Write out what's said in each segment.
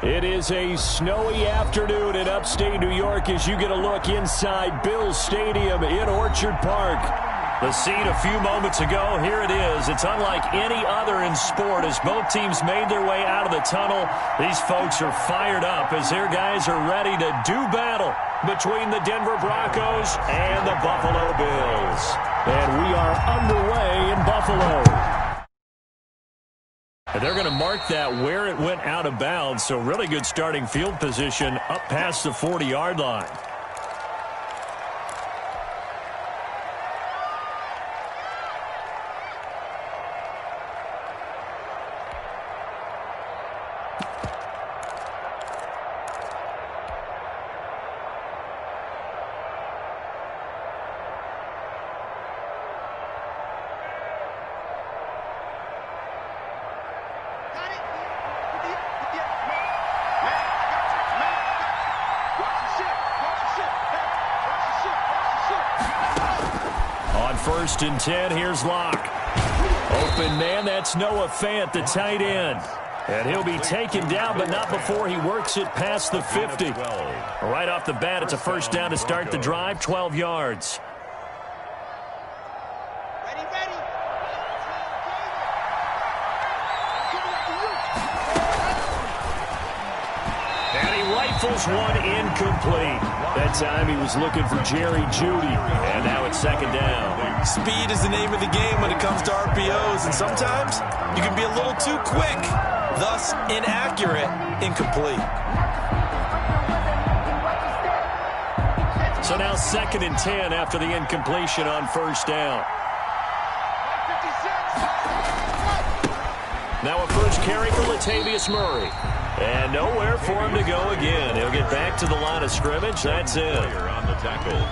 It is a snowy afternoon in upstate New York as you get a look inside Bills Stadium in Orchard Park. The scene a few moments ago, here it is. It's unlike any other in sport as both teams made their way out of the tunnel. These folks are fired up as their guys are ready to do battle between the Denver Broncos and the Buffalo Bills. And we are underway in Buffalo. And they're going to mark that where it went out of bounds, so really good starting field position up past the 40-yard line. First and 10, here's Locke. Open man, that's Noah Fant, the tight end. And he'll be taken down, but not before he works it past the 50. Right off the bat, it's a first down to start the drive, 12 yards. And he rifles one incomplete. That time he was looking for Jerry Jeudy, and now it's second down. Speed is the name of the game when it comes to RPOs, and sometimes you can be a little too quick, thus inaccurate, incomplete. So now second and 10 after the incompletion on first down. Now a first carry for Latavius Murray. And nowhere for him to go again. He'll get back to the line of scrimmage. That's it.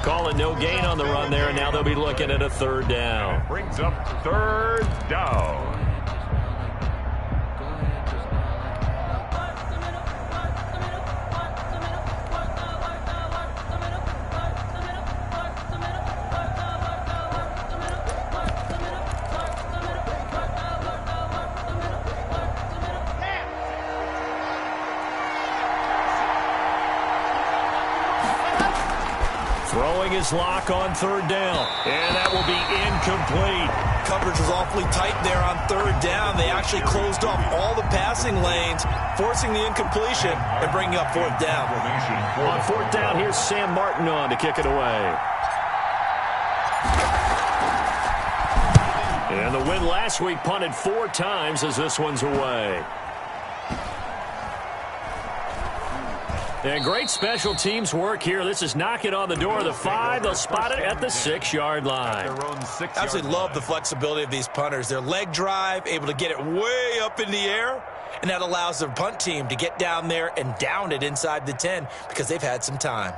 Call it no gain on the run there, and now they'll be looking at a third down. Brings up third down. Throwing his lock on third down. And that will be incomplete. Coverage was awfully tight there on third down. They actually closed off all the passing lanes, forcing the incompletion and bringing up fourth down. On fourth down, here's Sam Martin on to kick it away. And the win last week punted 4 times as this one's away. And great special teams work here. This is knocking on the door of the 5. They'll spot it at the 6-yard line. Absolutely love the flexibility of these punters. Their leg drive, able to get it way up in the air, and that allows their punt team to get down there and down it inside the 10 because they've had some time.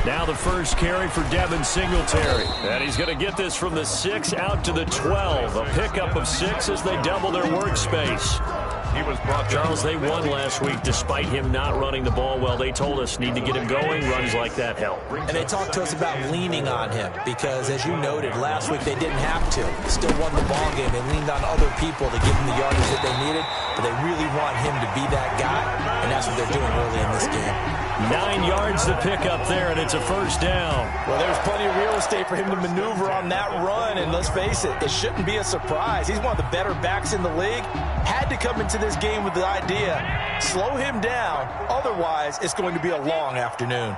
Now the first carry for Devin Singletary. And he's going to get this from the 6 out to the 12. A pickup of 6 as they double their workspace. Charles, they won last week despite him not running the ball well. They told us need to get him going. Runs like that help. And they talked to us about leaning on him because, as you noted, last week they didn't have to. Still won the ball game. They leaned on other people to give them the yardage that they needed, but they really want him to be that guy, and that's what they're doing early in this game. 9 yards to pick up there, and it's a first down. Well, there's plenty of real estate for him to maneuver on that run, and let's face it, it shouldn't be a surprise. He's one of the better backs in the league. Had to come into this game with the idea, slow him down, otherwise it's going to be a long afternoon.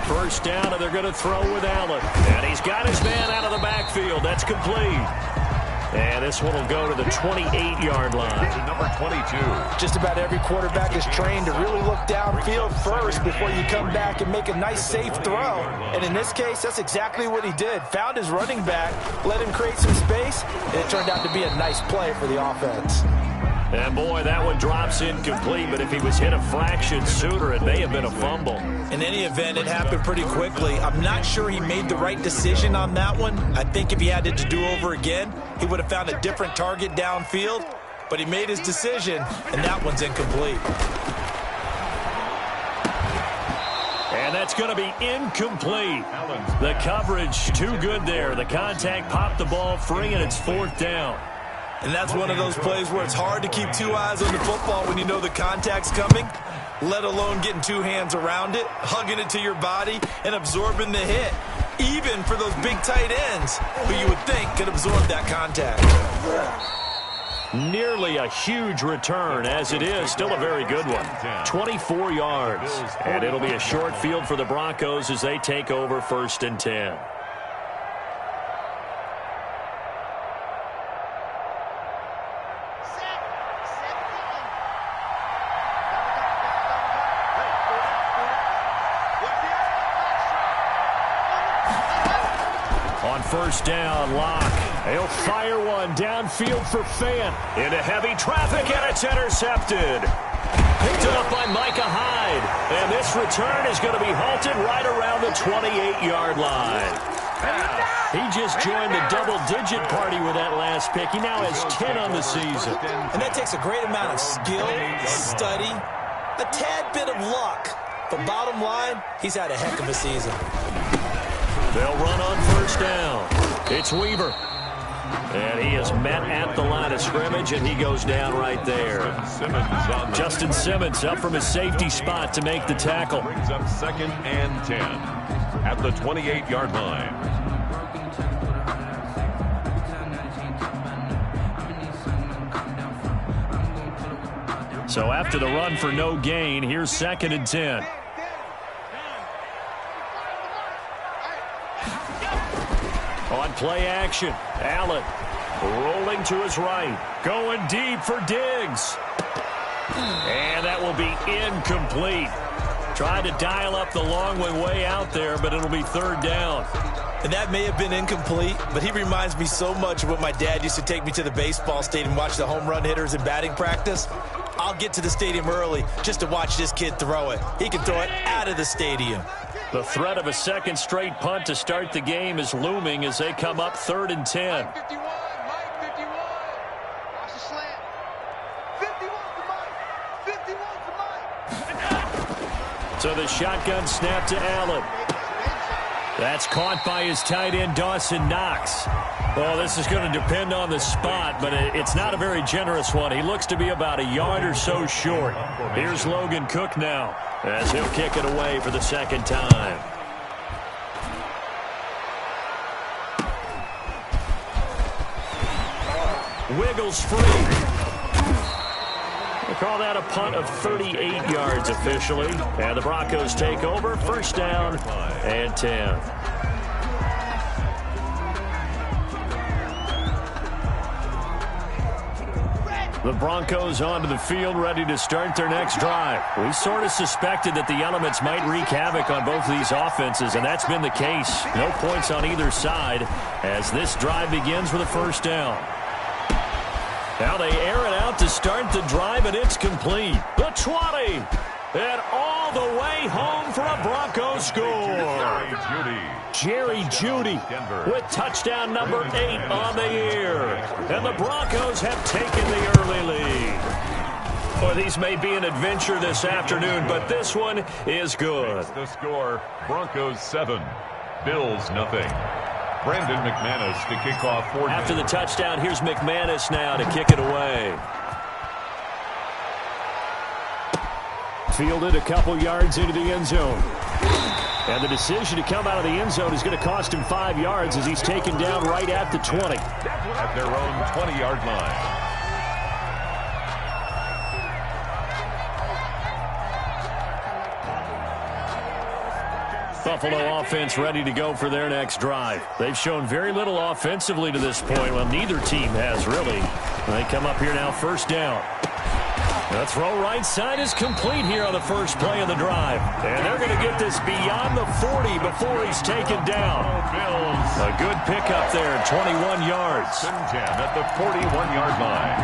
First down, and they're going to throw with Allen. And he's got his man out of the backfield. That's complete. And this one will go to the 28-yard line. Number 22. Just about every quarterback is trained to really look downfield first before you come back and make a nice, safe throw. And in this case, that's exactly what he did. Found his running back, let him create some space, and it turned out to be a nice play for the offense. And, boy, that one drops incomplete, but if he was hit a fraction sooner, it may have been a fumble. In any event, it happened pretty quickly. I'm not sure he made the right decision on that one. I think if he had it to do over again, he would have found a different target downfield, but he made his decision, and that one's incomplete. And that's going to be incomplete. The coverage too good there. The contact popped the ball free, and it's 4th down. And that's one of those plays where it's hard to keep two eyes on the football when you know the contact's coming, let alone getting two hands around it, hugging it to your body, and absorbing the hit, even for those big tight ends who you would think could absorb that contact. Nearly a huge return. As it is, still a very good one. 24 yards. And it'll be a short field for the Broncos as they take over 1st and 10. On 1st down, Locke. He'll fire one downfield for Fant. Into heavy traffic, and it's intercepted. Picked up by Micah Hyde. And this return is going to be halted right around the 28-yard line. He just joined the double-digit party with that last pick. He now has 10 on the season. And that takes a great amount of skill, study, a tad bit of luck. But bottom line, he's had a heck of a season. They'll run on 1st down. It's Weaver. And he is met at the line of scrimmage, and he goes down right there. Justin Simmons up from his safety spot to make the tackle. Brings up 2nd and 10 at the 28-yard line. So after the run for no gain, here's 2nd and 10. On play action, Allen rolling to his right, going deep for Diggs. And that will be incomplete. Tried to dial up the long way out there, but it'll be 3rd down. And that may have been incomplete, but he reminds me so much of when my dad used to take me to the baseball stadium and watch the home run hitters in batting practice. I'll get to the stadium early just to watch this kid throw it. He can throw it out of the stadium. The threat of a 2nd straight punt to start the game is looming as they come up 3rd and 10. Mike 51, Mike 51. Watch the slant. 51 to Mike. 51 to Mike. So the shotgun snap to Allen. That's caught by his tight end, Dawson Knox. Well, this is going to depend on the spot, but it's not a very generous one. He looks to be about a yard or so short. Here's Logan Cook now as he'll kick it away for the 2nd time. Wiggles free. We'll call that a punt of 38 yards officially. And the Broncos take over, 1st down and 10. The Broncos onto the field, ready to start their next drive. We sort of suspected that the elements might wreak havoc on both of these offenses, and that's been the case. No points on either side as this drive begins with a 1st down. Now they air it out to start the drive, and it's complete. The 20, and all the way home for a Broncos score. Jerry Jeudy with touchdown number 8 on the year. And the Broncos have taken the early lead. Boy, these may be an adventure this afternoon, but this one is good. The score, Broncos 7, Bills nothing. Brandon McManus to kick off 4. After the touchdown, here's McManus now to kick it away. Fielded a couple yards into the end zone. And the decision to come out of the end zone is going to cost him 5 yards as he's taken down right at the 20. At their own 20-yard line. Buffalo offense ready to go for their next drive. They've shown very little offensively to this point. Well, neither team has, really. They come up here now, 1st down. The throw right side is complete here on the first play of the drive. And they're going to get this beyond the 40 before he's taken down. A good pickup there, 21 yards. 10 at the 41-yard line.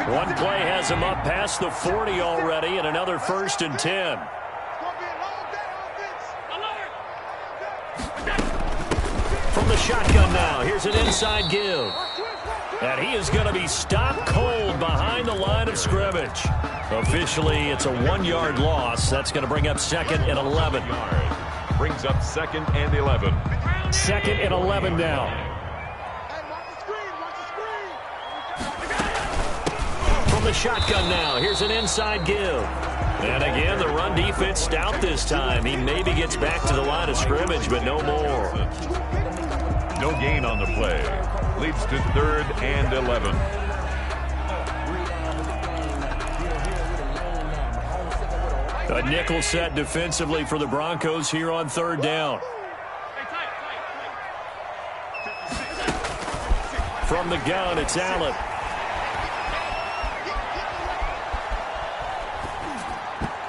One play has him up past the 40 already, and another 1st and 10. From the shotgun now, here's an inside give. And he is going to be stopped cold behind the line of scrimmage. Officially, it's a 1-yard loss. That's going to bring up 2nd and 11. Brings up 2nd and 11. 2nd and 11 now. From the shotgun now, here's an inside give. And again, the run defense stout this time. He maybe gets back to the line of scrimmage, but no more. No gain on the play. Leads to 3rd and 11. A nickel set defensively for the Broncos here on 3rd down. From the gun, it's Allen.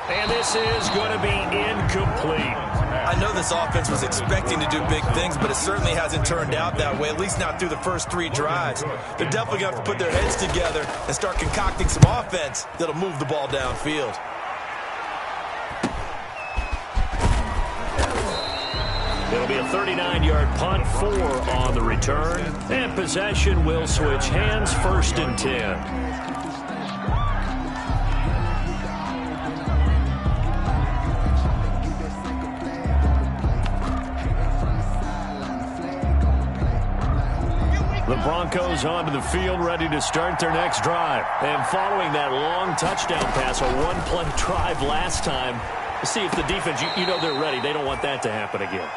And this is going to be incomplete. I know this offense was expecting to do big things, but it certainly hasn't turned out that way, at least not through the first 3 drives. They're definitely going to have to put their heads together and start concocting some offense that'll move the ball downfield. It'll be a 39-yard punt, 4 on the return. And possession will switch hands, 1st and 10. The Broncos onto the field, ready to start their next drive. And following that long touchdown pass, a 1-play drive last time, see if the defense, you know they're ready. They don't want that to happen again.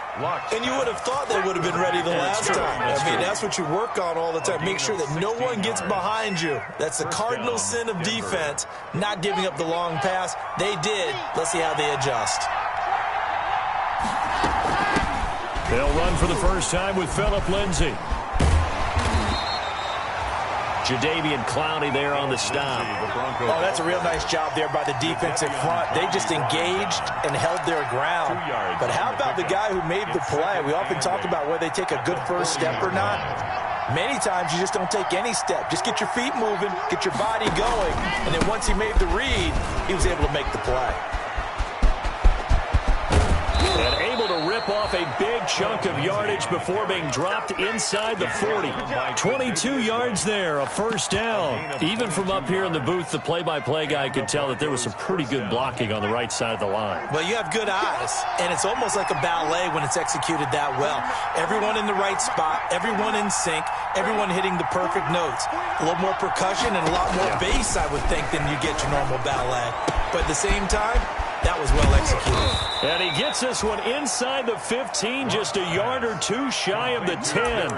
And you would have thought they would have been ready the last time. I mean, that's what you work on all the time. Make sure that no one gets behind you. That's the cardinal sin of defense, not giving up the long pass. They did. Let's see how they adjust. They'll run for the first time with Philip Lindsay. Jadeveon Clowney there on the stop. Oh, that's a real nice job there by the defensive front. They just engaged and held their ground. But how about the guy who made the play? We often talk about whether they take a good first step or not. Many times you just don't take any step. Just get your feet moving, get your body going, and then once he made the read, he was able to make the play. And able to rip off a big chunk of yardage before being dropped inside the 40. 22 yards there, a 1st down. Even from up here in the booth, the play-by-play guy could tell that there was some pretty good blocking on the right side of the line. Well, you have good eyes, and it's almost like a ballet when it's executed that well. Everyone in the right spot, everyone in sync, everyone hitting the perfect notes. A little more percussion and a lot more bass, I would think, than you get your normal ballet. But at the same time, that was well executed. And he gets this one inside the 15, just a yard or 2 shy of the 10.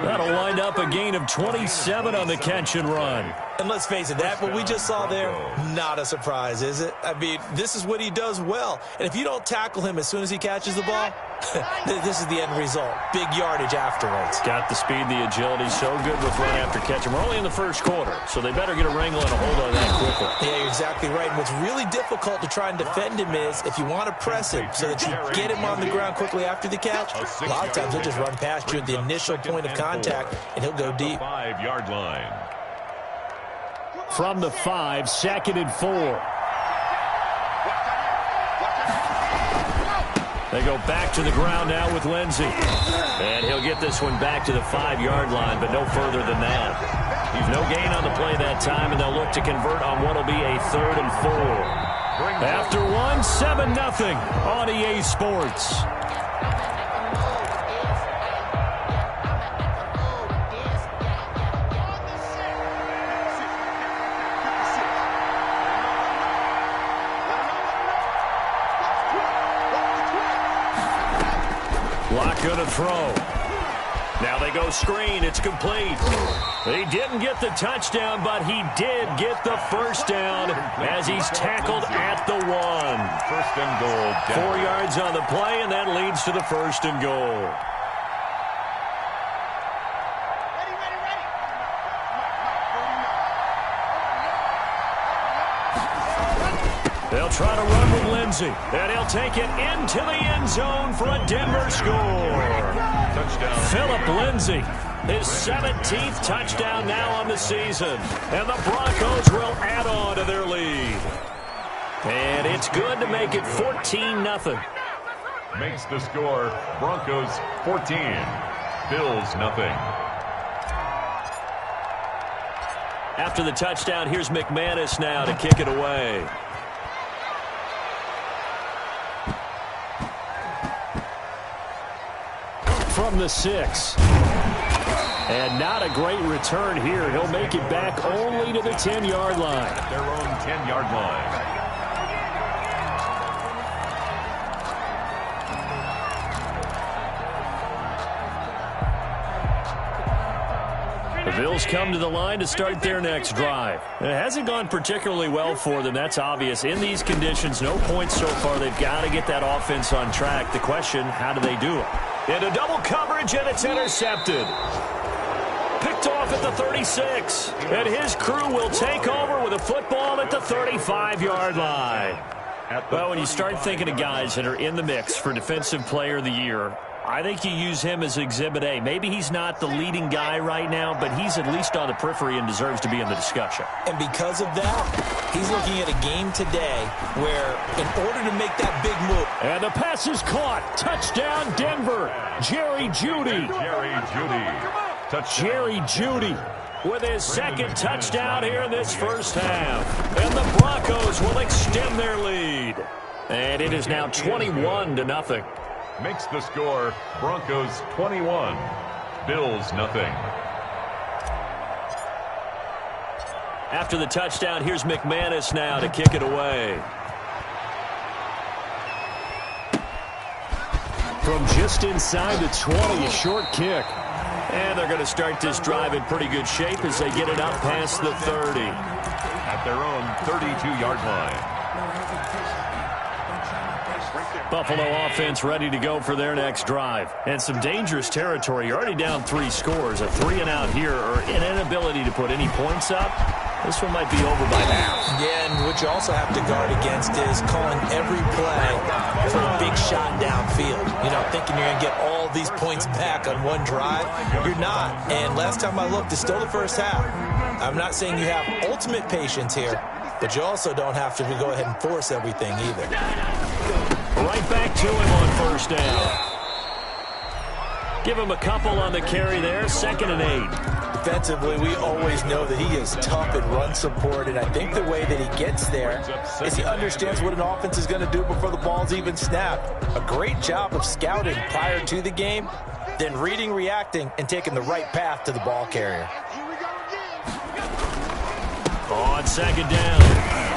That'll wind up a gain of 27 on the catch and run. And let's face it, that what we just saw there, not a surprise, is it? I mean, this is what he does well. And if you don't tackle him as soon as he catches the ball, this is the end result. Big yardage afterwards. Got the speed, the agility, so good with run after catch. And we're only in the first quarter, so they better get a wrangle and a hold on that quickly. Yeah, you're exactly right. And what's really difficult to try and defend him is if you want to press him so that you get him on the ground quickly after the catch, a lot of times he'll just run past you at the initial point of contact, and he'll go deep. 5-yard line. From the 5, 2nd and 4. They go back to the ground now with Lindsay. And he'll get this one back to the 5-yard line, but no further than that. No gain on the play that time, and they'll look to convert on what will be a 3rd and 4. After one, 7-0 on EA Sports. Lock going to throw. Now they go screen. It's complete. He didn't get the touchdown, but he did get the 1st down as he's tackled at the 1. 1st and goal. 4 yards on the play, and that leads to the 1st and goal. They'll try to run with Lindsay, and he'll take it into the end zone for a Denver score. Touchdown. Philip Lindsay His 17th touchdown now on the season. And the Broncos will add on to their lead. And it's good to make it 14-0. Makes the score Broncos 14, Bills nothing. After the touchdown, here's McManus now to kick it away. From the 6. And not a great return here. He'll make it back only to the 10-yard line. At their own 10-yard line. The Bills come to the line to start their next drive. It hasn't gone particularly well for them. That's obvious. In these conditions, no points so far. They've got to get that offense on track. The question, how do they do it? Into double coverage, and it's intercepted. Picked off at the 36. And his crew will take over with a football at the 35-yard line. Well, when you start thinking of guys that are in the mix for Defensive Player of the Year, I think you use him as Exhibit A. Maybe he's not the leading guy right now, but he's at least on the periphery and deserves to be in the discussion. And because of that, he's looking at a game today where in order to make that big move. And the pass is caught. Touchdown, Denver. Jerry Jeudy. Jerry Jeudy with his second touchdown here in this first half. And the Broncos will extend their lead. And it is now 21-0. Makes the score Broncos 21, Bills nothing. After the touchdown, here's McManus now to kick it away. From just inside the 20, a short kick. And they're going to start this drive in pretty good shape as they get it up past the 30. At their own 32-yard line. Buffalo offense ready to go for their next drive. And some dangerous territory. You're already down 3 scores. A 3-and-out here or an inability to put any points up. This one might be over by half. Yeah, and what you also have to guard against is calling every play for a big shot downfield. You know, thinking you're going to get all these points back on one drive. You're not. And last time I looked, it's still the first half. I'm not saying you have ultimate patience here, but you also don't have to go ahead and force everything either. Right back to him on first down. Give him a couple on the carry there. 2nd and 8. Defensively, we always know that he is tough in run support, and I think the way that he gets there is he understands what an offense is going to do before the ball's even snapped. A great job of scouting prior to the game, then reading, reacting, and taking the right path to the ball carrier. On 2nd down,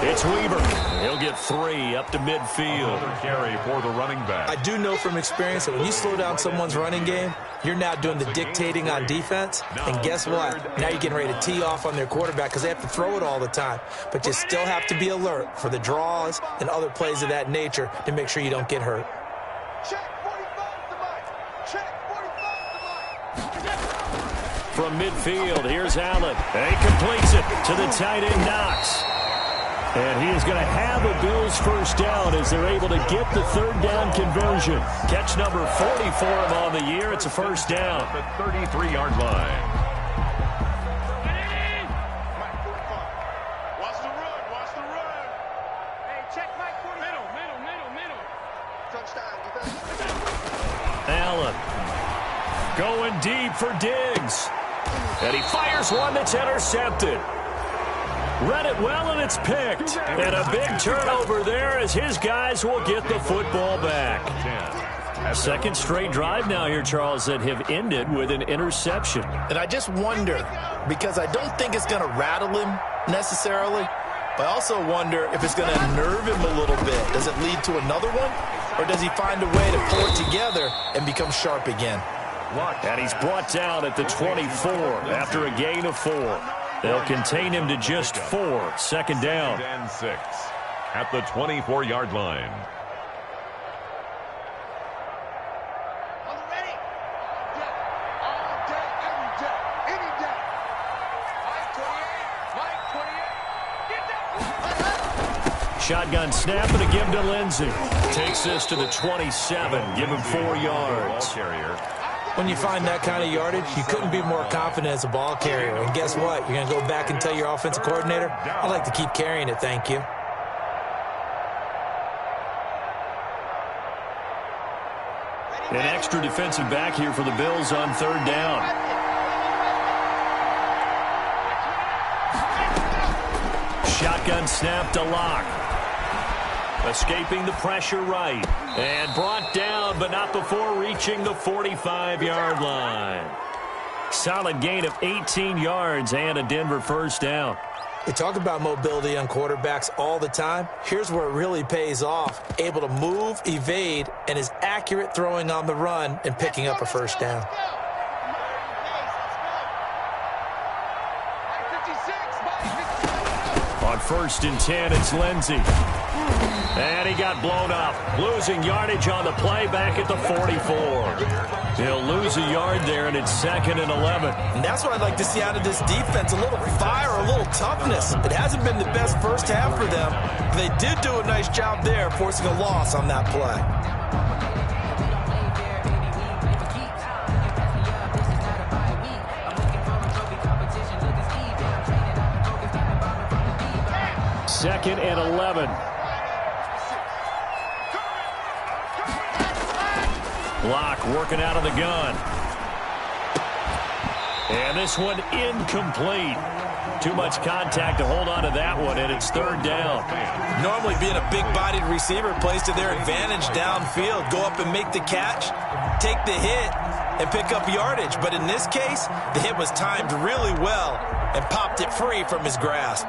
it's Weaver. He'll get 3 up to midfield. Another carry for the running back. I do know from experience that when you slow down someone's running game, you're now doing the dictating on defense. And guess what? Now you're getting ready to tee off on their quarterback because they have to throw it all the time. But you still have to be alert for the draws and other plays of that nature to make sure you don't get hurt. From midfield, here's Allen. And he completes it to the tight end, Knox. And he is going to have a Bills first down as they're able to get the 3rd down conversion. Catch number 40 for him on the year. It's a first down. The 33-yard line. Watch the run. Watch the run. Hey, check Mike 40. Middle. Touchdown. Allen going deep for Diggs. And he fires one that's intercepted. Read it well, and it's picked. And a big turnover there as his guys will get the football back. 2nd straight drive now here, Charles, that have ended with an interception. And I just wonder, because I don't think it's going to rattle him necessarily, but I also wonder if it's going to unnerve him a little bit. Does it lead to another one, or does he find a way to pull it together and become sharp again? And he's brought down at the 24 after a gain of 4. They'll contain him to just 4. 2nd down. And 6 at the 24-yard line. Ready? All day, every day, any day. Mike 28. Get that. Shotgun snap and a give to Lindsey. Takes this to the 27. Give him 4 yards. Ball carrier. When you find that kind of yardage, you couldn't be more confident as a ball carrier. And guess what? You're going to go back and tell your offensive coordinator, I'd like to keep carrying it, thank you. An extra defensive back here for the Bills on third down. Shotgun snap to Locke. Escaping the pressure right. And brought down, but not before reaching the 45-yard line. Solid gain of 18 yards and a Denver first down. We talk about mobility on quarterbacks all the time. Here's where it really pays off. Able to move, evade, and is accurate throwing on the run and picking up a first down. On 1st and 10, it's Lindsey. And he got blown up. Losing yardage on the play back at the 44. He'll lose a yard there, and it's 2nd and 11. And that's what I'd like to see out of this defense, a little fire, a little toughness. It hasn't been the best first half for them. But they did do a nice job there, forcing a loss on that play. Second and 11. Block working out of the gun. And this one incomplete. Too much contact to hold on to that one, and it's third down. Normally being a big-bodied receiver plays to their advantage downfield. Go up and make the catch, take the hit, and pick up yardage. But in this case, the hit was timed really well and popped it free from his grasp.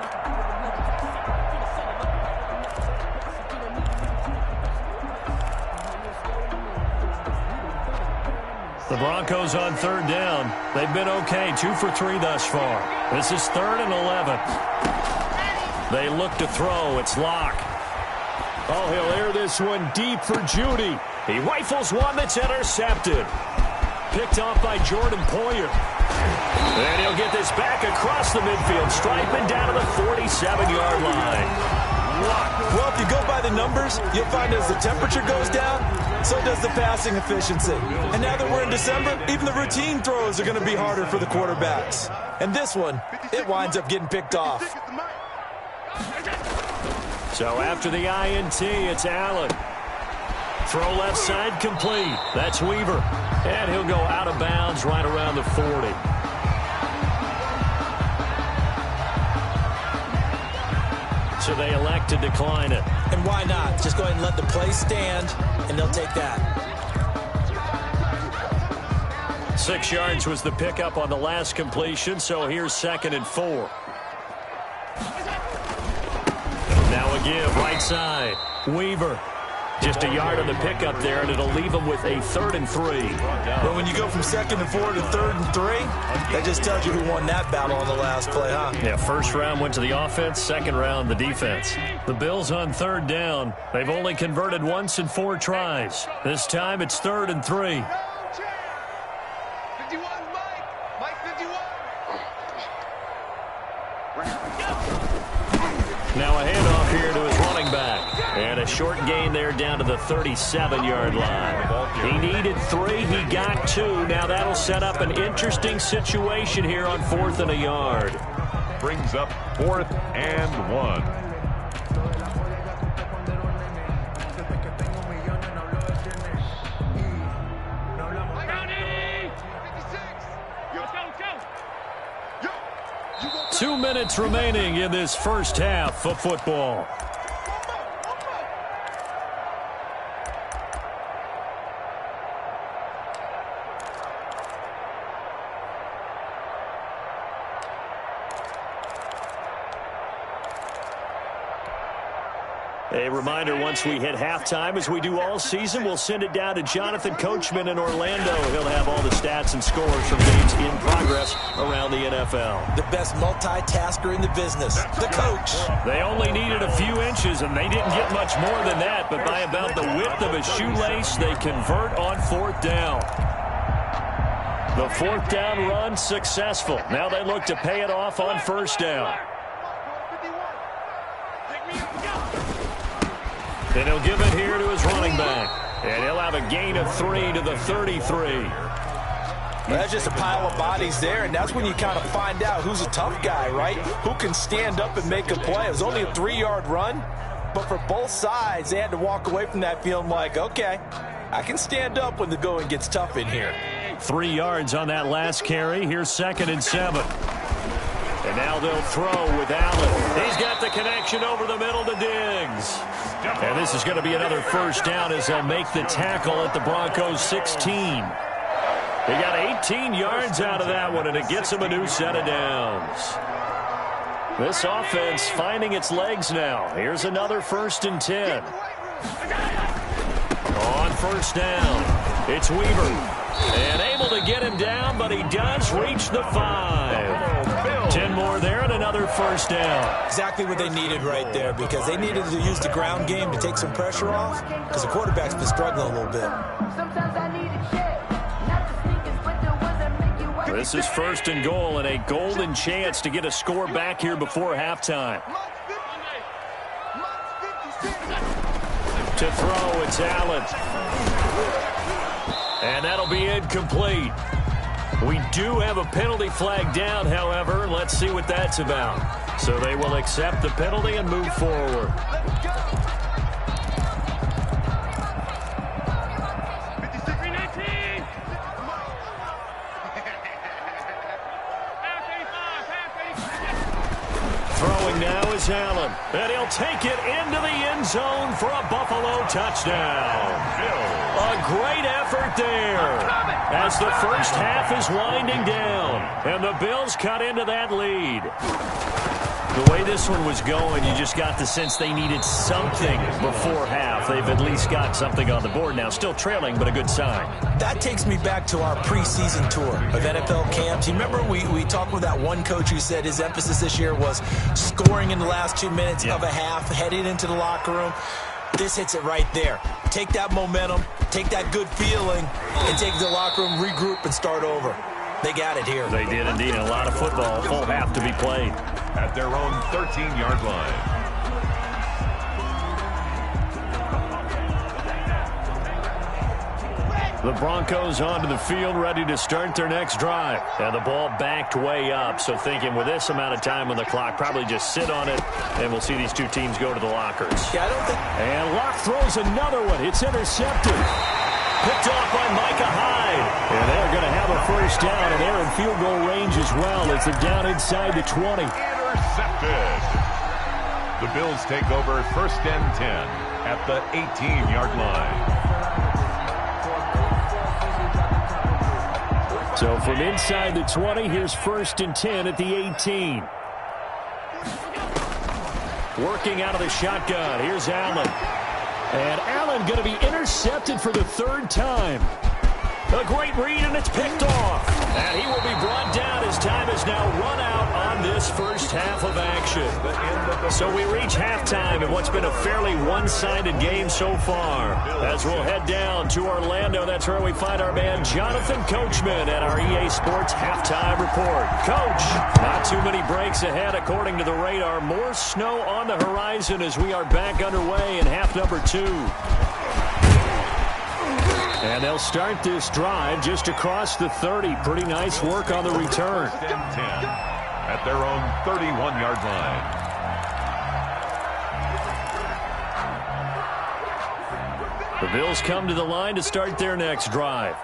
The Broncos on third down. They've been okay, 2 for 3 thus far. This is 3rd and 11. They look to throw. It's Locke. Oh, he'll air this one deep for Judy. He rifles one that's intercepted. Picked off by Jordan Poyer. And he'll get this back across the midfield stripe and down to the 47-yard line. Well, if you go by the numbers, you'll find as the temperature goes down, so does the passing efficiency. And now that we're in December, even the routine throws are going to be harder for the quarterbacks. And this one, it winds up getting picked off. So after the INT, it's Allen. Throw left side complete. That's Weaver. And he'll go out of bounds right around the 40. So they elect to decline it. And why not? Just go ahead and let the play stand, and they'll take that. 6 yards was the pickup on the last completion, so here's 2nd and 4. Now a give, right side. Weaver. Just a yard on the pickup there, and it'll leave them with a 3rd and 3. Well, when you go from 2nd and 4 to 3rd and 3, that just tells you who won that battle on the last play, huh? Yeah, first round went to the offense, second round the defense. The Bills on third down. They've only converted once in 4 tries. This time it's 3rd and 3. 51, Mike 51. Now a handoff here to his running back. And a short gain there down to the 37-yard line. He needed 3. He got 2. Now that'll set up an interesting situation here on 4th and a yard. Brings up 4th and 1. Go. 2 minutes remaining in this first half of football. A reminder, once we hit halftime, as we do all season, we'll send it down to Jonathan Coachman in Orlando. He'll have all the stats and scores from games in progress around the NFL. The best multitasker in the business, the coach. They only needed a few inches, and they didn't get much more than that, but by about the width of a shoelace, they convert on 4th down. The 4th down run successful. Now they look to pay it off on 1st down. And he'll give it here to his running back. And he'll have a gain of 3 to the 33. Well, that's just a pile of bodies there, and that's when you kind of find out who's a tough guy, right? Who can stand up and make a play. It was only a 3-yard run, but for both sides, they had to walk away from that feeling like, okay, I can stand up when the going gets tough in here. 3 yards on that last carry. Here's 2nd and 7. And now they'll throw with Allen. He's got the connection over the middle to Diggs. And this is going to be another first down as they'll make the tackle at the Broncos 16. They got 18 yards out of that one, and it gets them a new set of downs. This offense finding its legs now. Here's another 1st and 10. On first down, it's Weaver. And able to get him down, but he does reach the 5. 10 more there and another first down. Exactly what they needed right there, because they needed to use the ground game to take some pressure off, because the quarterback's been struggling a little bit. This is 1st and goal and a golden chance to get a score back here before halftime. To throw, it's Allen. And that'll be incomplete. We do have a penalty flag down, however. Let's see what that's about. So they will accept the penalty and move forward. Throwing now is Allen. And he'll take it into the end zone for a Buffalo touchdown. A great effort there as the first half is winding down. And the Bills cut into that lead. The way this one was going, you just got the sense they needed something before half. They've at least got something on the board now. Still trailing, but a good sign. That takes me back to our preseason tour of NFL camps. You remember we talked with that one coach who said his emphasis this year was scoring in the last 2 minutes of a half, heading into the locker room. This hits it right there. Take that momentum, take that good feeling, and take the locker room, regroup, and start over. They got it here. They did indeed. A lot of football, full half to be played. At their own 13-yard line. The Broncos onto the field, ready to start their next drive. And the ball backed way up, so thinking with this amount of time on the clock, probably just sit on it, and we'll see these two teams go to the lockers. Yeah, I don't think... And Locke throws another one. It's intercepted. Picked off by Micah Hyde. And they're going to have a first down, and they're in field goal range as well as they're down inside the 20. Intercepted. The Bills take over 1st and 10 at the 18-yard line. So from inside the 20, here's 1st and 10 at the 18. Working out of the shotgun. Here's Allen. And Allen going to be intercepted for the 3rd time. A great read, and it's picked off. And he will be brought down as time is now run out on this first half of action. So we reach halftime in what's been a fairly one-sided game so far. As we'll head down to Orlando, that's where we find our man Jonathan Coachman at our EA Sports Halftime Report. Coach, not too many breaks ahead according to the radar. More snow on the horizon as we are back underway in half number 2. And they'll start this drive just across the 30. Pretty nice work on the return. 1st and 10 at their own 31-yard line. The Bills come to the line to start their next drive.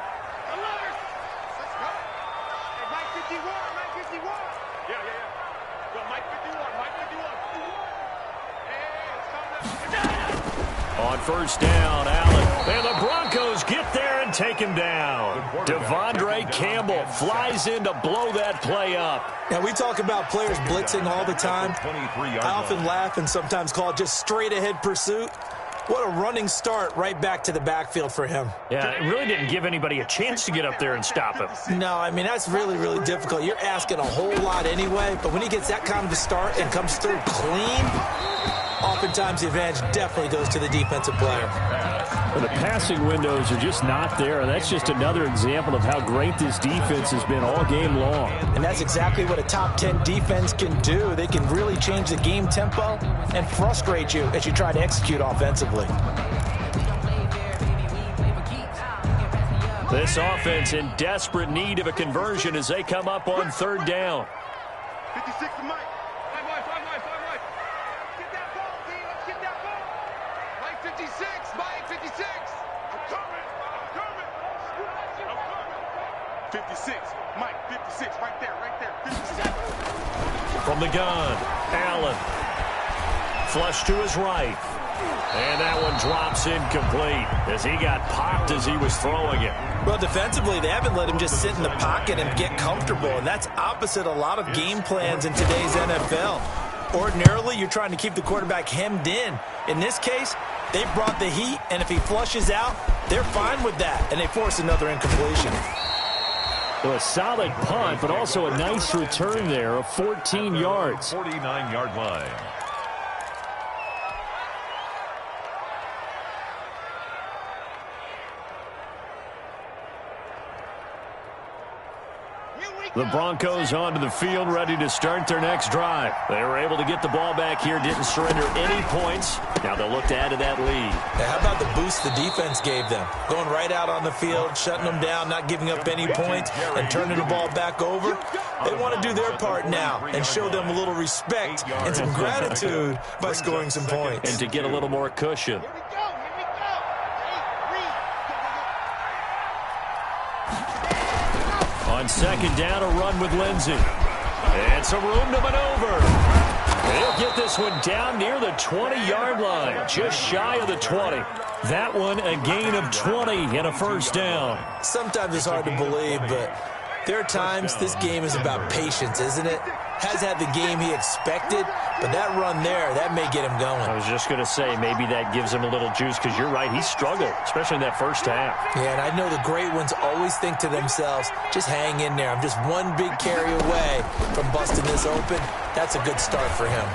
On first down, Allen. And the Broncos get there and take him down. Devondre Campbell flies in to blow that play up. Now, we talk about players blitzing all the time. I often laugh and sometimes call it just straight-ahead pursuit. What a running start right back to the backfield for him. Yeah, it really didn't give anybody a chance to get up there and stop him. No, I mean, that's really, really difficult. You're asking a whole lot anyway, but when he gets that kind of a start and comes through clean, oftentimes the advantage definitely goes to the defensive player. Well, the passing windows are just not there, and that's just another example of how great this defense has been all game long. And that's exactly what a top 10 defense can do. They can really change the game tempo and frustrate you as you try to execute offensively. This offense in desperate need of a conversion as they come up on third down. 56 to Mike. Five wide. Get that ball, D. Let's get that ball. Mike 56. I'm coming. 56. Mike 56. Right there. 56. From the gun, Allen. Flush to his right. And that one drops incomplete as he got popped as he was throwing it. Well, defensively, they haven't let him just sit in the pocket and get comfortable, and that's opposite a lot of game plans in today's NFL. Ordinarily, you're trying to keep the quarterback hemmed in. In this case, they brought the heat, and if he flushes out, they're fine with that, and they force another incompletion. So a solid punt, but also a nice return there of 14 yards. 49-yard line. The Broncos onto the field, ready to start their next drive. They were able to get the ball back here, didn't surrender any points. Now they'll look to add to that lead. Now, how about the boost the defense gave them? Going right out on the field, shutting them down, not giving up any points, and turning the ball back over. They want to do their part now and show them a little respect and some gratitude by scoring some points. And to get a little more cushion. On second down, a run with Lindsey. And some room to maneuver. He'll get this one down near the 20-yard line, just shy of the 20. That one a gain of 20 and a first down. Sometimes it's hard to believe, but there are times this game is about patience, isn't it? Has had the game he expected, but that run there, that may get him going. I was just going to say, maybe that gives him a little juice, because you're right, he struggled, especially in that first half. Yeah, and I know the great ones always think to themselves, just hang in there. I'm just one big carry away from busting this open. That's a good start for him.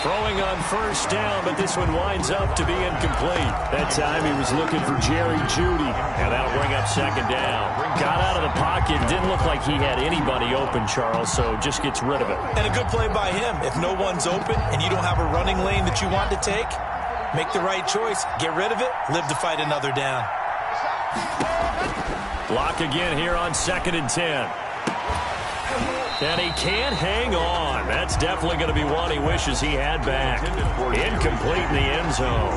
Throwing on first down, but this one winds up to be incomplete. That time he was looking for Jerry Jeudy, and that'll bring up second down. Got out of the pocket, didn't look like he had anybody open, Charles, so just gets rid of it. And a good play by him. If no one's open and you don't have a running lane that you want to take, make the right choice. Get rid of it, live to fight another down. Block again here on 2nd and 10. And he can't hang on. That's definitely going to be one he wishes he had back. Incomplete in the end zone.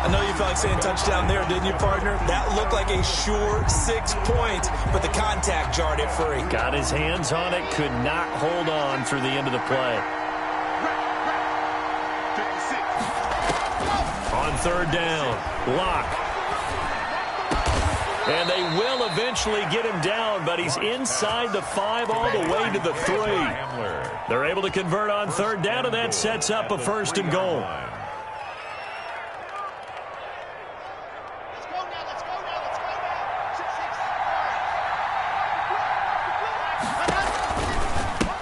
I know you felt like saying touchdown there, didn't you, partner? That looked like a sure 6 points, but the contact jarred it free. Got his hands on it, could not hold on through the end of the play. On third down, Locke. And they will eventually get him down, but he's inside the 5 all the way to the 3. They're able to convert on third down, and that sets up a first and goal.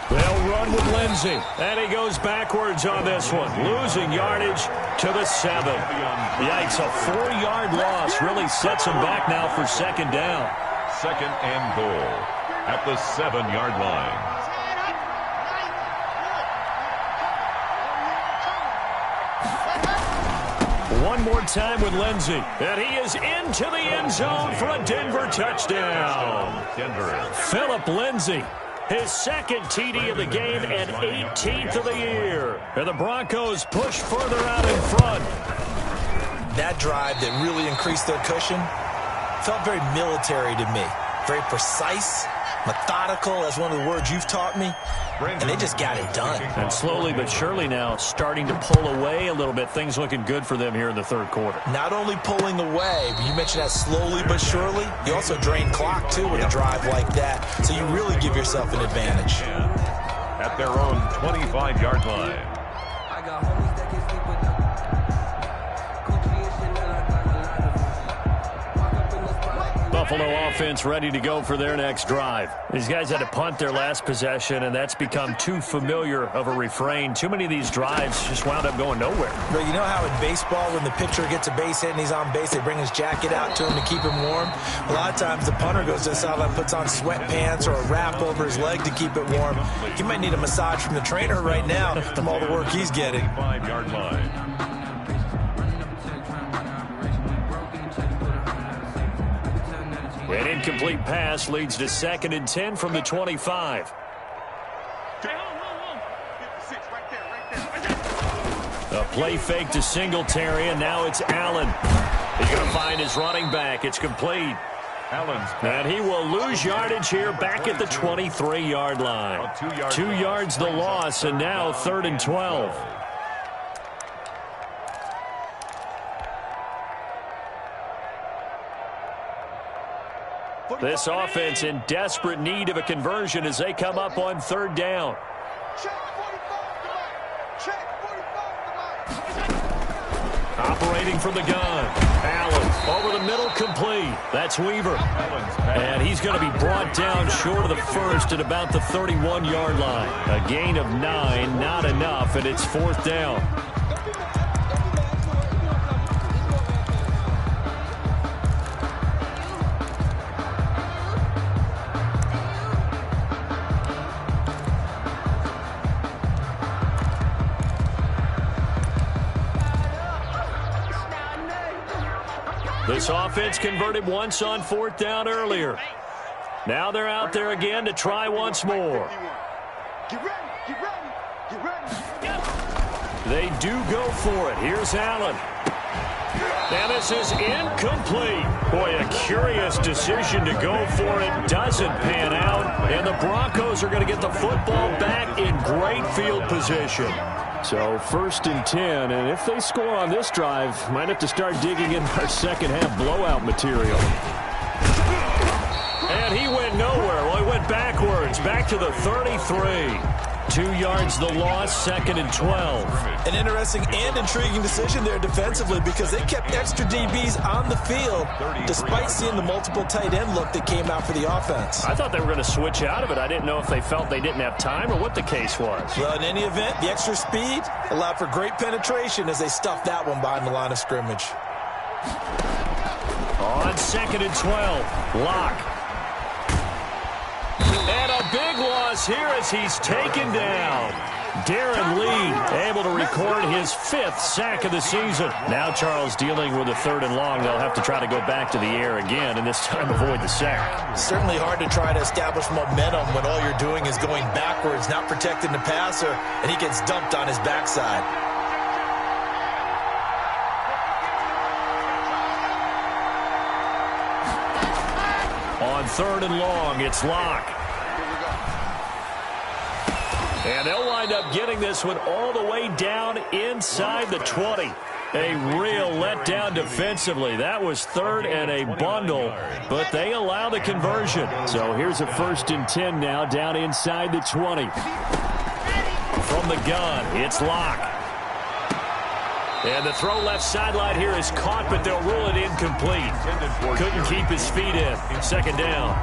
They'll run with Lindsey, and he goes backwards on this one, losing yardage to the 7. Yikes, a 4-yard loss really sets him back now for second down. Second and goal at the 7-yard line. One more time with Lindsey, and he is into the end zone for a Denver touchdown. Philip Lindsey, his second TD of the game and 18th of the year. And the Broncos push further out in front. That drive that really increased their cushion felt very military to me. Very precise, methodical, that's one of the words you've taught me. And they just got it done. And slowly but surely now starting to pull away a little bit. Things looking good for them here in the third quarter. Not only pulling away, but you mentioned that slowly but surely. You also drain clock, too, with a drive like that. So you really give yourself an advantage. At their own 25-yard line. Buffalo offense ready to go for their next drive. These guys had to punt their last possession, and that's become too familiar of a refrain. Too many of these drives just wound up going nowhere. But you know how in baseball, when the pitcher gets a base hit and he's on base, they bring his jacket out to him to keep him warm? A lot of times the punter goes to the sideline, puts on sweatpants or a wrap over his leg to keep it warm. He might need a massage from the trainer right now from all the work he's getting. 5-yard line. An incomplete pass leads to 2nd and 10 from the 25. A play fake to Singletary, and now it's Allen. He's going to find his running back. It's complete. And he will lose yardage here back at the 23-yard line. 2 yards the loss, and now 3rd and 12. This offense in desperate need of a conversion as they come up on 3rd down. Operating from the gun. Allen over the middle, complete. That's Weaver. And he's going to be brought down short of the first at about the 31-yard line. A gain of 9, not enough, and it's 4th down. This offense converted once on 4th down earlier. Now they're out there again to try once more. They do go for it. Here's Allen. And this is incomplete. Boy, a curious decision to go for it. Doesn't pan out. And the Broncos are going to get the football back in great field position. So 1st and 10, and if they score on this drive, might have to start digging in our second-half blowout material. And he went nowhere. Well, he went backwards, back to the 33. 2 yards the loss, 2nd and 12. An interesting and intriguing decision there defensively because they kept extra DBs on the field despite seeing the multiple tight end look that came out for the offense. I thought they were going to switch out of it. I didn't know if they felt they didn't have time or what the case was. Well, in any event, the extra speed allowed for great penetration as they stuffed that one behind the line of scrimmage. On 2nd and 12, Locke. And a big loss here as he's taken down. Darren Lee able to record his 5th sack of the season. Now Charles dealing with a 3rd and long. They'll have to try to go back to the air again and this time avoid the sack. Certainly hard to try to establish momentum when all you're doing is going backwards, not protecting the passer, and he gets dumped on his backside. On 3rd and long, it's Locke. And they'll wind up getting this one all the way down inside the 20. A real letdown defensively. That was 3rd and a bundle, but they allow the conversion. So here's a 1st and 10 now down inside the 20. From the gun, it's Locke. And the throw left sideline here is caught, but they'll rule it incomplete. Couldn't keep his feet in. 2nd down.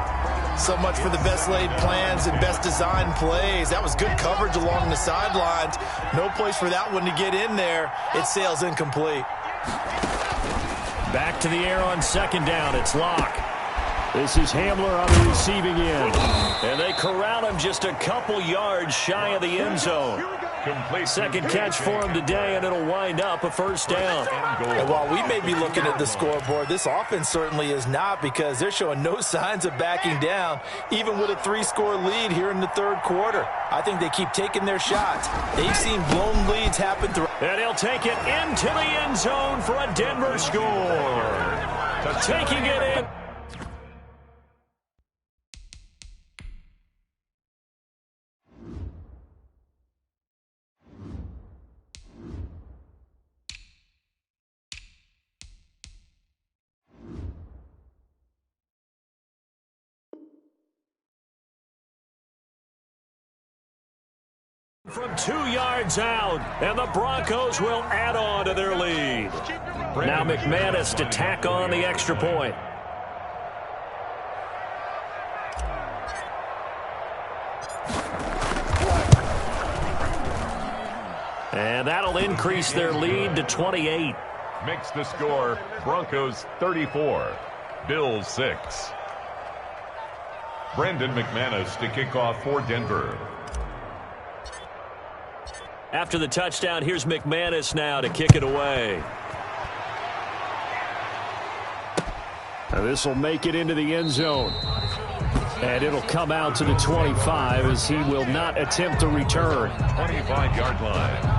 So much for the best laid plans and best designed plays. That was good coverage along the sidelines. No place for that one to get in there. It sails incomplete. Back to the air on 2nd down. It's Locke. This is Hamler on the receiving end. And they corral him just a couple yards shy of the end zone. Second catch for him today, and it'll wind up a 1st down. And while we may be looking at the scoreboard, this offense certainly is not because they're showing no signs of backing down, even with a 3-score lead here in the 3rd quarter. I think they keep taking their shots. They've seen blown leads happen through. And he'll take it into the end zone for a Denver score. Taking it in. From 2 yards out, and the Broncos will add on to their lead. Now McManus to tack on the extra point. And that'll increase their lead to 28. Makes the score Broncos 34, Bills 6. Brandon McManus to kick off for Denver. After the touchdown, here's McManus now to kick it away. This will make it into the end zone. And it'll come out to the 25 as he will not attempt to return. 25-yard line.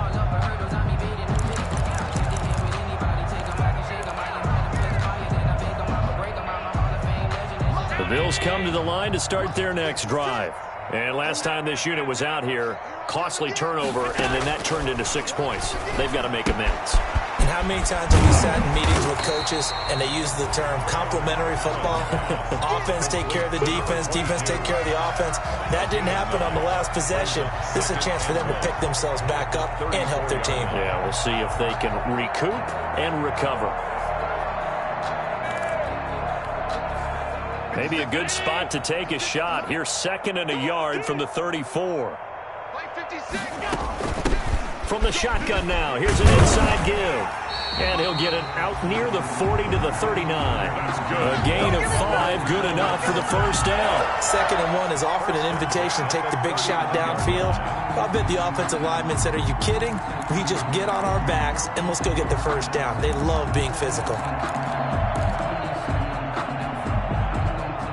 The Bills come to the line to start their next drive. And last time this unit was out here, costly turnover, and then that turned into 6 points. They've got to make amends. And how many times have we sat in meetings with coaches and they use the term complementary football? Offense take care of the defense, defense take care of the offense. That didn't happen on the last possession. This is a chance for them to pick themselves back up and help their team. Yeah, we'll see if they can recoup and recover. Maybe a good spot to take a shot. Here's 2nd and a yard from the 34. From the shotgun now, here's an inside give. And he'll get it out near the 40 to the 39. A gain of 5, good enough for the first down. 2nd and 1 is often an invitation to take the big shot downfield. I bet the offensive linemen said, are you kidding? We just get on our backs and let's go get the first down. They love being physical.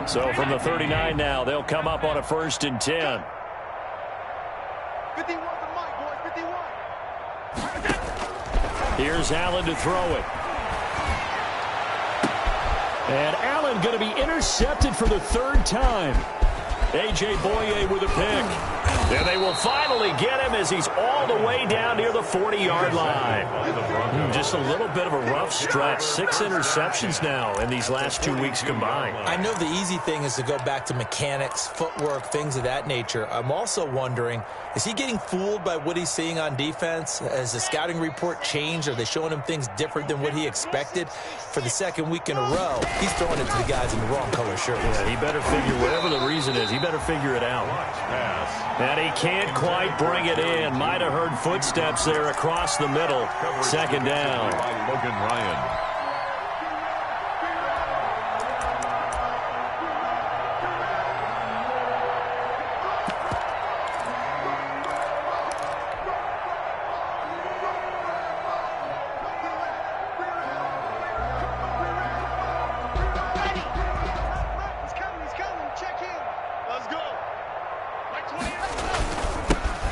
So from the 39 now, they'll come up on a 1st and 10. 51 the mic, boys, 51. Here's Allen to throw it. And Allen going to be intercepted for the 3rd time. A.J. Boye with a pick. And they will finally get him as he's all the way down near the 40-yard line. Just a little bit of a rough stretch. 6 interceptions now in these last 2 weeks combined. I know the easy thing is to go back to mechanics, footwork, things of that nature. I'm also wondering, is he getting fooled by what he's seeing on defense? Has the scouting report changed? Are they showing him things different than what he expected? For the 2nd week in a row, he's throwing it to the guys in the wrong color shirts. Yeah, he better figure, whatever the reason is, he better figure it out. And he can't quite bring it in. Might have heard footsteps there across the middle. 2nd down. By Logan Ryan.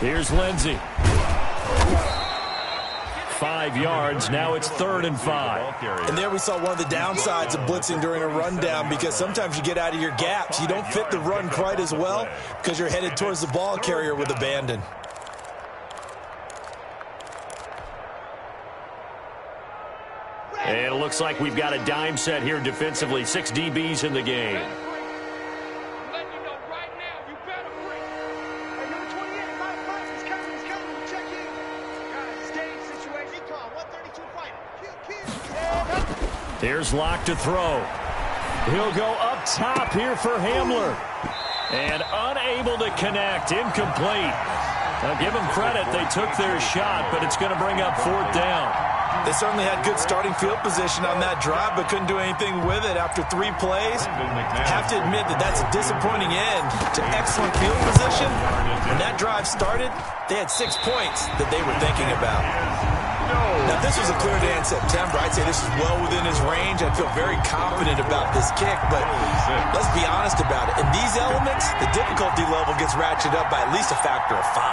Here's Lindsey. 5 yards. Now it's 3rd and 5. And there we saw one of the downsides of blitzing during a rundown, because sometimes you get out of your gaps. You don't fit the run quite as well because you're headed towards the ball carrier with abandon. And it looks like we've got a dime set here defensively. 6 DBs in the game. Here's Locke to throw. He'll go up top here for Hamler. And unable to connect. Incomplete. Now give them credit. They took their shot, but it's going to bring up 4th down. They certainly had good starting field position on that drive, but couldn't do anything with it after 3 plays. Have to admit that that's a disappointing end to excellent field position. When that drive started, they had 6 points that they were thinking about. Now, if this was a clear day in September, I'd say this is well within his range. I'd feel very confident about this kick, but let's be honest about it. In these elements, the difficulty level gets ratcheted up by at least a factor of 5.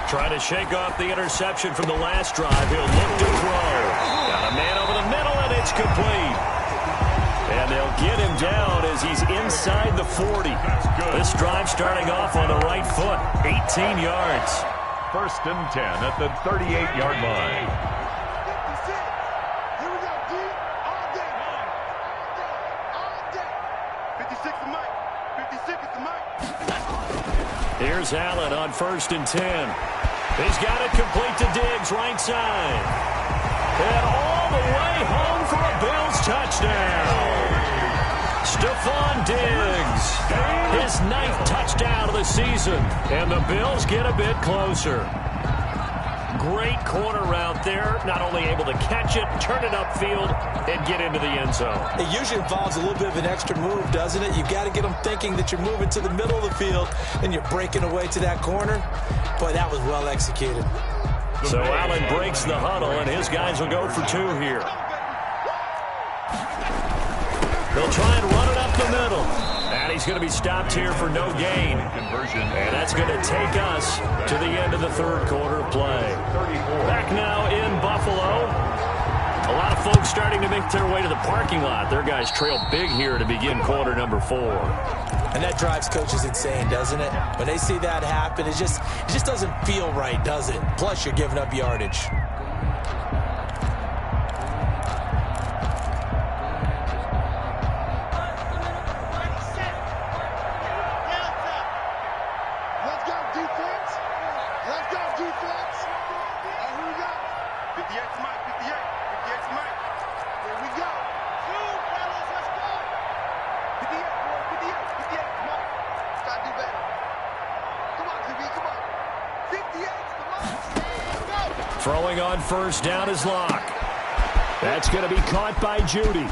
Trying to shake off the interception from the last drive. He'll look to throw. Got a man over the middle, and it's complete. And they'll get him down as he's inside the 40. This drive starting off on the right foot. 18 yards. 1st and 10 at the 38-yard line. Here we go, D. All day. All day. 56 the mic. 56 is the mic. Here's Allen on 1st and 10. He's got it complete to Diggs, right side. And all the way home for a Bills touchdown. Stephon Diggs, his 9th touchdown of the season. And the Bills get a bit closer. Great corner route there. Not only able to catch it, turn it upfield, and get into the end zone. It usually involves a little bit of an extra move, doesn't it? You've got to get them thinking that you're moving to the middle of the field and you're breaking away to that corner. Boy, that was well executed. So Allen breaks the huddle, and his guys will go for 2 here. They'll try and run it up the middle. And he's going to be stopped here for no gain. And that's going to take us to the end of the third quarter of play. Back now in Buffalo. A lot of folks starting to make their way to the parking lot. Their guys trail big here to begin quarter number 4. And that drives coaches insane, doesn't it? When they see that happen, it just doesn't feel right, does it? Plus, you're giving up yardage. Throwing on first down is Locke. That's going to be caught by Judy.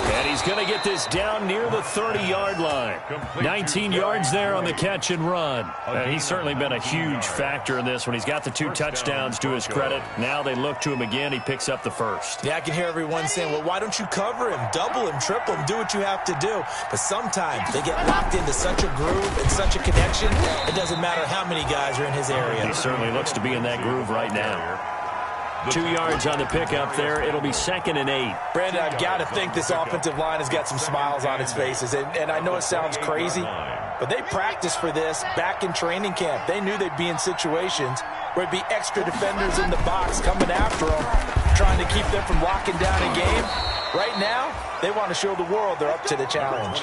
And he's going to get this down near the 30-yard line. 19 yards there on the catch and run. And he's certainly been a huge factor in this when he's got the 2 touchdowns to his credit. Now they look to him again. He picks up the first. Yeah, I can hear everyone saying, well, why don't you cover him, double him, triple him, do what you have to do. But sometimes they get locked into such a groove and such a connection, it doesn't matter how many guys are in his area. He certainly looks to be in that groove right now. 2 yards on the pickup there. It'll be 2nd and 8. Brandon, I've got to think this offensive line has got some smiles on its faces. And I know it sounds crazy, but they practiced for this back in training camp. They knew they'd be in situations where it'd be extra defenders in the box coming after them, trying to keep them from locking down a game. Right now, they want to show the world they're up to the challenge.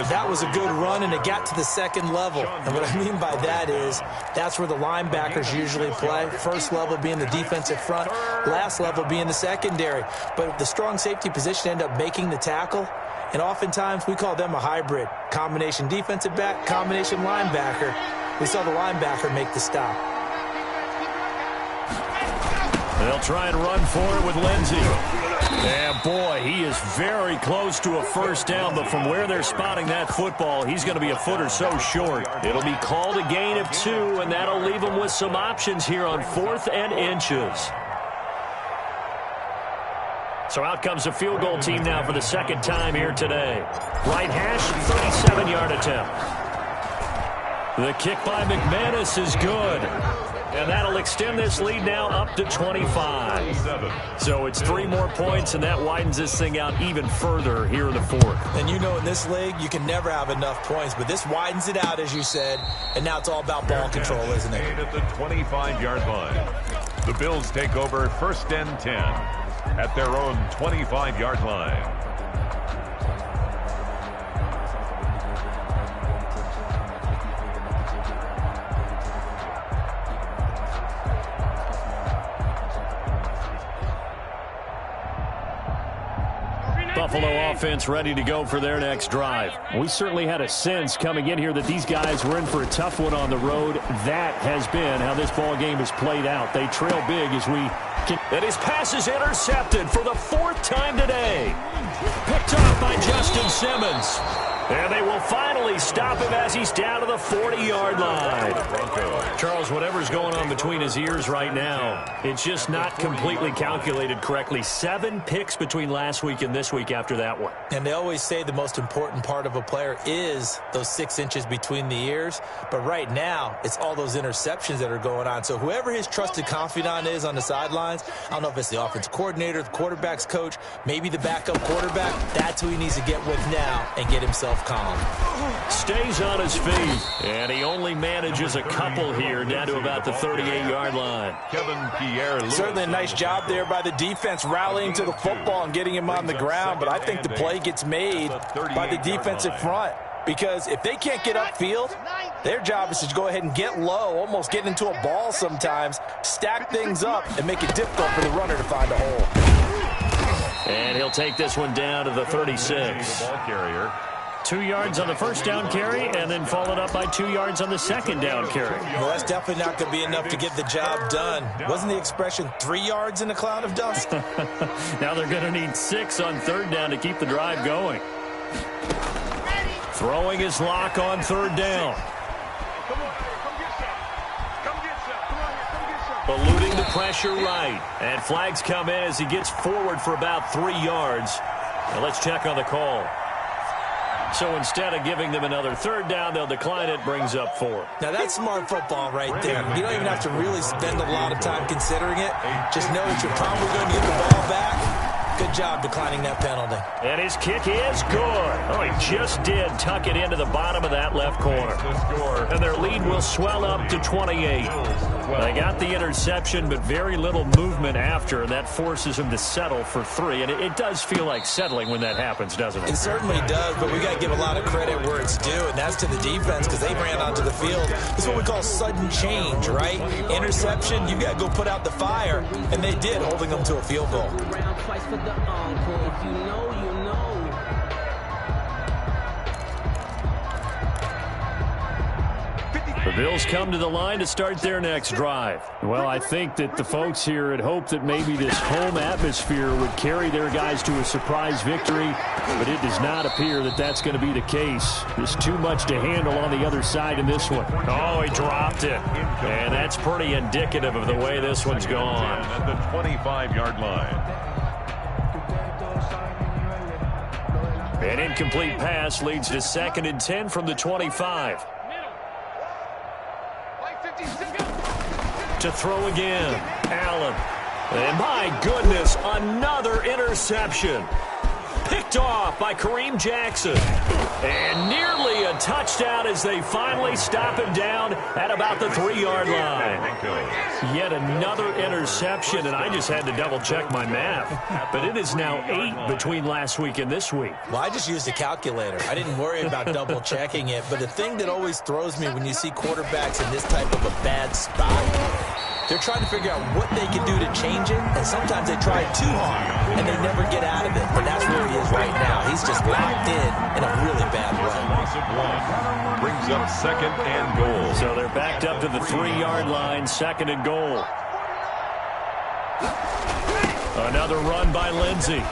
That was a good run, and it got to the second level. And what I mean by that is that's where the linebackers usually play. First level being the defensive front, last level being the secondary. But the strong safety position end up making the tackle, and oftentimes we call them a hybrid. Combination defensive back, combination linebacker. We saw the linebacker make the stop. They'll try and run for it with Lindsey. And boy, he is very close to a first down, but from where they're spotting that football, he's going to be a foot or so short. It'll be called a gain of 2, and that'll leave him with some options here on 4th and inches. So out comes a field goal team now for the second time here today. Right hash, 37-yard attempt. The kick by McManus is good. And that'll extend this lead now up to 25. So it's 3 more points, and that widens this thing out even further here in the 4th. And you know in this league, you can never have enough points, but this widens it out, as you said, and now it's all about ball control, isn't it? At the 25-yard line. The Bills take over 1st and 10 at their own 25-yard line. Buffalo offense ready to go for their next drive. We certainly had a sense coming in here that these guys were in for a tough one on the road. That has been how this ball game has played out. They trail big as we can. And his pass is intercepted for the 4th time today. Picked off by Justin Simmons. And they will finally stop him as he's down to the 40-yard line. Charles, whatever's going on between his ears right now, it's just not completely calculated correctly. 7 picks between last week and this week after that one. And they always say the most important part of a player is those 6 inches between the ears. But right now, it's all those interceptions that are going on. So whoever his trusted confidant is on the sidelines, I don't know if it's the offensive coordinator, the quarterback's coach, maybe the backup quarterback, that's who he needs to get with now and get himself calm. Stays on his feet, and he only manages a couple here down to about the 38-yard line. Certainly a nice job there by the defense rallying to the football and getting him on the ground, but I think the play gets made by the defensive front because if they can't get upfield, their job is to go ahead and get low, almost get into a ball sometimes, stack things up, and make it difficult for the runner to find a hole. And he'll take this one down to the 36. 2 yards on the first down carry, and then followed up by 2 yards on the second down carry. Well, that's definitely not going to be enough to get the job done. Wasn't the expression 3 yards in a cloud of dust? Now they're going to need 6 on 3rd down to keep the drive going. Throwing his lock on 3rd down. Eluding the pressure right. And flags come in as he gets forward for about 3 yards. Now let's check on the call. So instead of giving them another third down, they'll decline it, brings up 4. Now that's smart football right there. You don't even have to really spend a lot of time considering it. Just know that you're probably going to get the ball back. Good job declining that penalty. And his kick is good. Oh, he just did tuck it into the bottom of that left corner. And their lead will swell up to 28. They got the interception, but very little movement after, and that forces him to settle for 3. And it does feel like settling when that happens, doesn't it? It certainly does, but we got to give a lot of credit where it's due, and that's to the defense because they ran onto the field. It's what we call sudden change, right? Interception, you got to go put out the fire, and they did, holding them to a field goal. The Bills come to the line to start their next drive. Well, I think that the folks here had hoped that maybe this home atmosphere would carry their guys to a surprise victory, but it does not appear that that's going to be the case. There's too much to handle on the other side in this one. Oh, he dropped it. And that's pretty indicative of the way this one's gone. At the 25-yard line. An incomplete pass leads to 2nd and 10 from the 25. To throw again, Allen. And my goodness, another interception. Picked off by Kareem Jackson. And nearly a touchdown as they finally stop him down at about the 3-yard line. Yet another interception, and I just had to double-check my math. But it is now 8 between last week and this week. Well, I just used a calculator. I didn't worry about double-checking it. But the thing that always throws me when you see quarterbacks in this type of a bad spot, they're trying to figure out what they can do to change it, and sometimes they try too hard, and they never get out of it. And that's where he is right now. He's just locked in a really bad way. Loss of 1 brings up 2nd and goal. So they're backed up to the 3-yard line, 2nd and goal. Another run by Lindsey.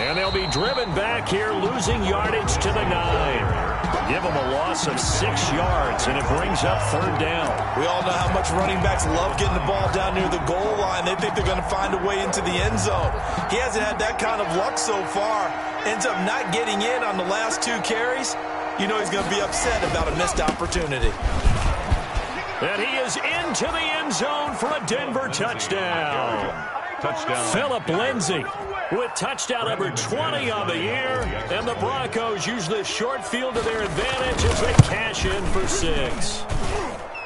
And they'll be driven back here, losing yardage to the 9. Give them a loss of 6 yards, and it brings up 3rd down. We all know how much running backs love getting the ball down near the goal line. They think they're going to find a way into the end zone. He hasn't had that kind of luck so far. Ends up not getting in on the last 2 carries. You know he's going to be upset about a missed opportunity. And he is into the end zone for a Denver touchdown. Phillip Lindsay with touchdown number 20 on the year. And the Broncos use this short field to their advantage as they cash in for 6.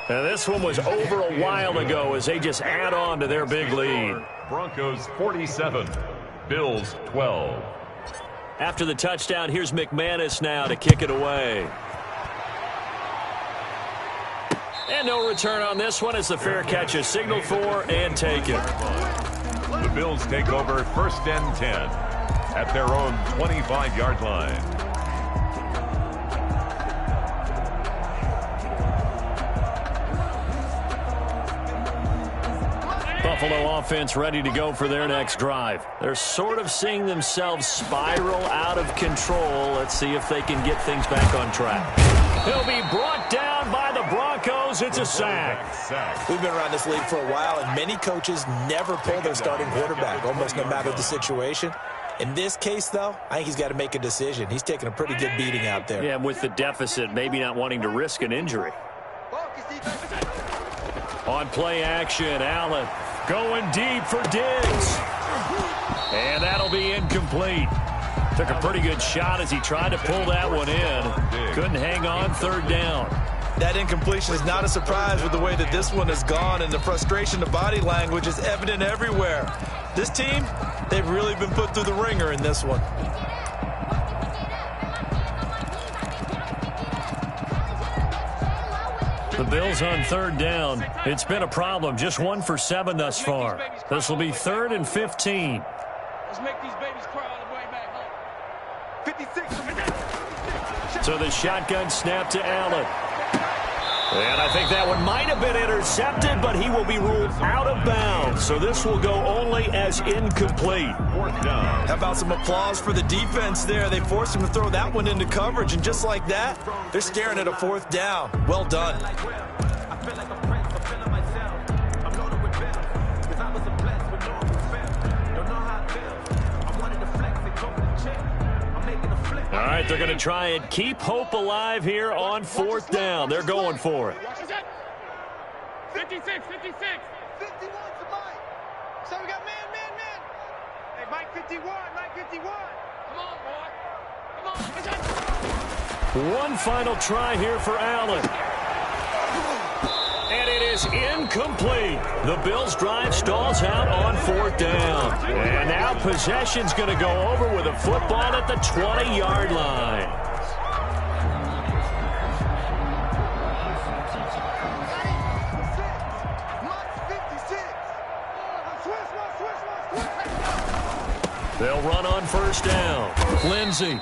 And this one was over a while ago as they just add on to their big lead. Broncos 47, Bills 12. After the touchdown, here's McManus now to kick it away. And no return on this one as the fair catch is signaled for and taken. The Bills take over 1st and 10 at their own 25-yard line. Buffalo offense ready to go for their next drive. They're sort of seeing themselves spiral out of control. Let's see if they can get things back on track. He'll be brought down by the Broncos. It's a sack. We've been around this league for a while, and many coaches never pull their starting quarterback, almost no matter the situation. In this case, though, I think he's got to make a decision. He's taking a pretty good beating out there. Yeah, with the deficit, maybe not wanting to risk an injury. On play action, Allen going deep for Diggs. And that'll be incomplete. Took a pretty good shot as he tried to pull that one in. Couldn't hang on, 3rd down. That incompletion is not a surprise with the way that this one has gone, and the frustration of body language is evident everywhere. This team, they've really been put through the ringer in this one. The Bills on 3rd down. It's been a problem. Just 1 for 7 thus far. This will be 3rd and 15. Let's make these babies cry on the way back home. 56. So the shotgun snap to Allen. And I think that one might have been intercepted, but he will be ruled out of bounds. So this will go only as incomplete. 4th down. How about some applause for the defense there? They forced him to throw that one into coverage, and just like that, they're staring at a 4th down. Well done. But they're going to try and keep hope alive here on 4th down. They're going for it. 56, 56. 51 to Mike. So we got man. Hey, Mike 51, Mike 51. Come on, boy. Come on. One final try here for Allen. And it is incomplete. The Bills' drive stalls out on 4th down. And now possession's going to go over with a football at the 20-yard line. They'll run on 1st down. Lindsey.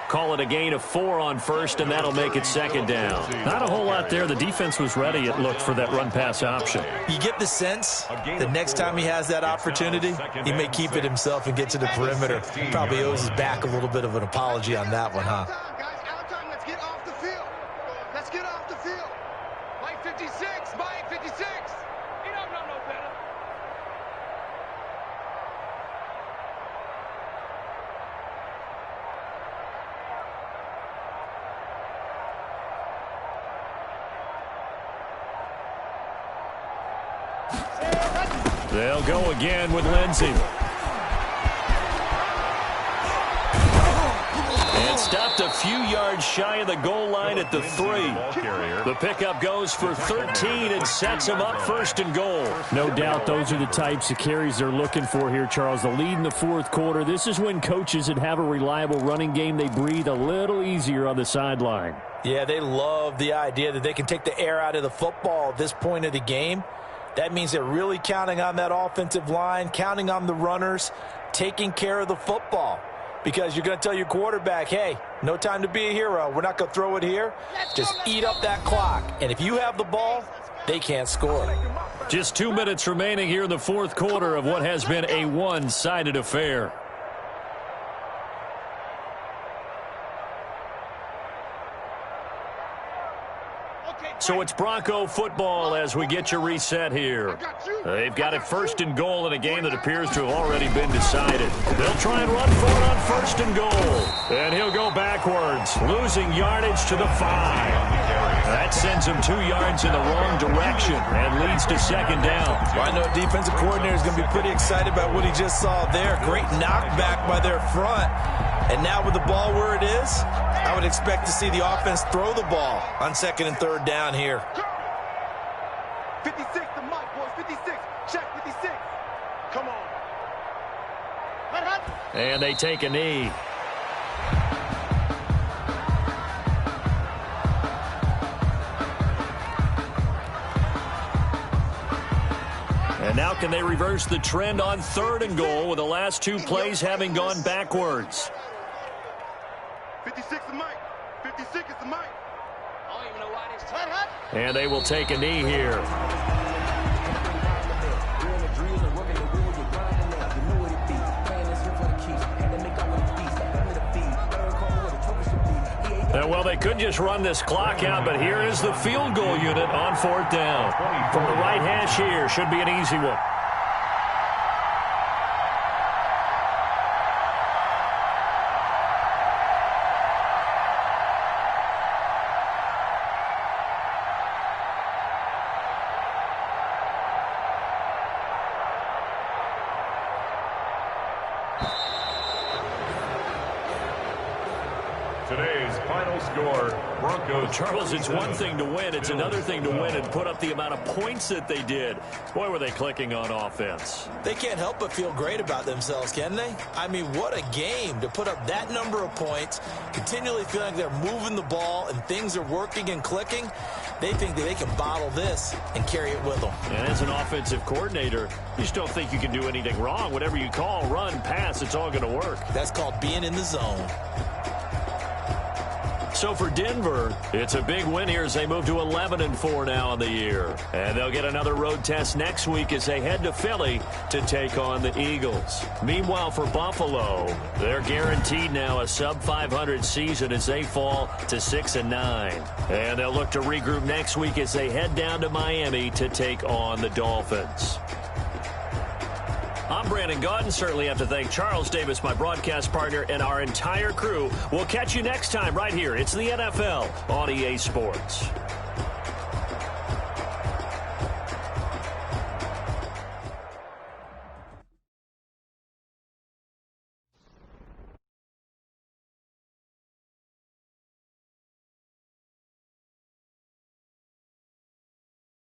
Call it a gain of 4 on 1st, and that'll make it 2nd down. Not a whole lot there. The defense was ready, it looked, for that run-pass option. You get the sense the next time he has that opportunity, he may keep it himself and get to the perimeter. Probably owes his back a little bit of an apology on that one, huh? Let's get off the field. Let's get off the field. Mike 56, Mike 56. He don't know no better. They'll go again with Lindsey. And stopped a few yards shy of the goal line at the 3. The pickup goes for 13 and sets him up 1st and goal. No doubt those are the types of carries they're looking for here, Charles. The lead in the 4th quarter. This is when coaches that have a reliable running game, they breathe a little easier on the sideline. Yeah, they love the idea that they can take the air out of the football at this point of the game. That means they're really counting on that offensive line, counting on the runners, taking care of the football. Because you're going to tell your quarterback, hey, no time to be a hero. We're not going to throw it here. Just eat up that clock. And if you have the ball, they can't score. Just 2 minutes remaining here in the 4th quarter of what has been a one-sided affair. So it's Bronco football as we get you reset here. They've got it 1st and goal in a game that appears to have already been decided. They'll try and run for it on 1st and goal. And he'll go backwards, losing yardage to the 5. That sends him 2 yards in the wrong direction and leads to 2nd down. Well, I know defensive coordinator is going to be pretty excited about what he just saw there. Great knockback by their front. And now with the ball where it is, I would expect to see the offense throw the ball on 2nd and 3rd down here. 56 to Mike, boys. 56. Check 56. Come on. And they take a knee. And now can they reverse the trend on 3rd and goal with the last 2 plays having gone backwards? 56 to Mike. 56 is to Mike. I don't even know why this time. And they will take a knee here. Well, they could just run this clock out, but here is the field goal unit on 4th down. From the right hash here, should be an easy one. Today's final score, Broncos. Charles, it's one thing to win. It's another thing to win and put up the amount of points that they did. Boy, were they clicking on offense. They can't help but feel great about themselves, can they? I mean, what a game to put up that number of points, continually feeling like they're moving the ball and things are working and clicking. They think that they can bottle this and carry it with them. And as an offensive coordinator, you just don't think you can do anything wrong. Whatever you call, run, pass, it's all going to work. That's called being in the zone. So for Denver, it's a big win here as they move to 11-4 now on the year. And they'll get another road test next week as they head to Philly to take on the Eagles. Meanwhile, for Buffalo, they're guaranteed now a sub-500 season as they fall to 6-9. And they'll look to regroup next week as they head down to Miami to take on the Dolphins. I'm Brandon Gaudin. Certainly have to thank Charles Davis, my broadcast partner, and our entire crew. We'll catch you next time right here. It's the NFL on EA Sports.